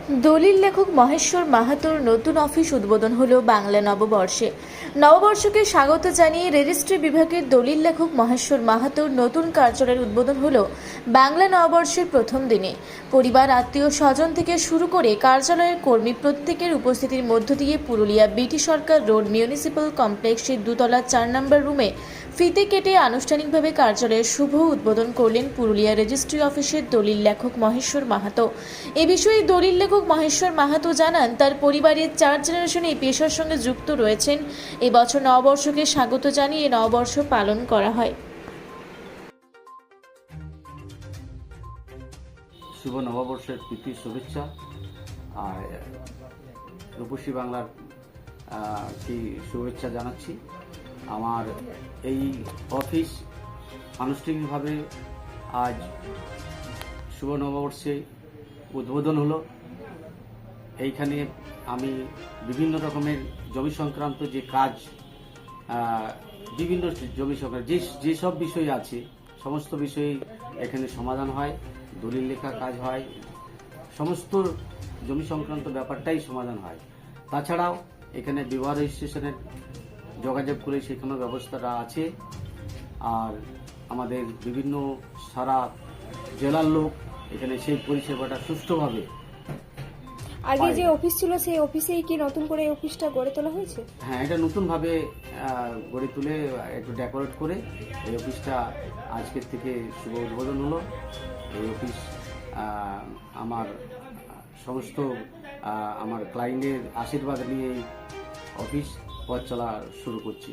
দলিল লেখক মহেশ্বর মাহাতোর নতুন অফিস উদ্বোধন হলো বাংলা নববর্ষে। নববর্ষকে স্বাগত জানিয়ে রেজিস্ট্রি বিভাগের দলিল লেখক মহেশ্বর মাহাতোর নতুন কার্যালয়ের উদ্বোধন হলো বাংলা নববর্ষের প্রথম দিনে। পরিবার, আত্মীয় স্বজন থেকে শুরু করে কার্যালয়ের কর্মী প্রত্যেকের উপস্থিতির মধ্য দিয়ে পুরুলিয়া বিটি সরকার রোড মিউনিসিপ্যাল কমপ্লেক্সের দোতলা 4 নম্বর রুমে ফিতে কেটে আনুষ্ঠানিকভাবে কার্যালয়ের শুভ উদ্বোধন করলেন পুরুলিয়া রেজিস্ট্রি অফিসের দলিল লেখক মহেশ্বর মাহাতো। এ বিষয়ে দলিল লেখক মহেশ্বর মাহাতো জানান, তার পরিবারের 4 জেনারেশন এই পেশার সঙ্গে যুক্ত রয়েছেন। এবছর নববর্ষকে স্বাগত জানিয়ে নববর্ষ পালন করা হয়। শুভ নববর্ষের প্রীতি শুভেচ্ছা। আর রূপসী বাংলার কি শুভেচ্ছা জানাচ্ছি। আমার এই অফিস আনুষ্ঠানিকভাবে আজ শুভ নববর্ষে উদ্বোধন হলো। এইখানে আমি বিভিন্ন রকমের জমি সংক্রান্ত যে কাজ, বিভিন্ন জমি সংক্রান্ত যেসব বিষয় আছে সমস্ত বিষয়ে এখানে সমাধান হয়, দলিল লেখা কাজ হয়, সমস্ত জমি সংক্রান্ত ব্যাপারটাই সমাধান হয়। তাছাড়াও এখানে বিবাহ রেজিস্ট্রেশনের যোগাযোগ করে সেখানেও ব্যবস্থাটা আছে। আর আমাদের বিভিন্ন সারা জেলার লোক এখানে সেই পরিষেবাটা সুষ্ঠুভাবে। আগে যে অফিস ছিল সেই অফিসেই কি নতুন করে এই অফিসটা গড়ে তোলা হয়েছে? হ্যাঁ, এটা নতুনভাবে গড়ে তুলে একটু ডেকোরেট করে এই অফিসটা আজকের থেকে শুভ উদ্বোধন হলো। এই অফিস আমার সমস্ত আমার ক্লায়েন্টের আশীর্বাদ নিয়ে এই অফিস পথ চলা শুরু করছি।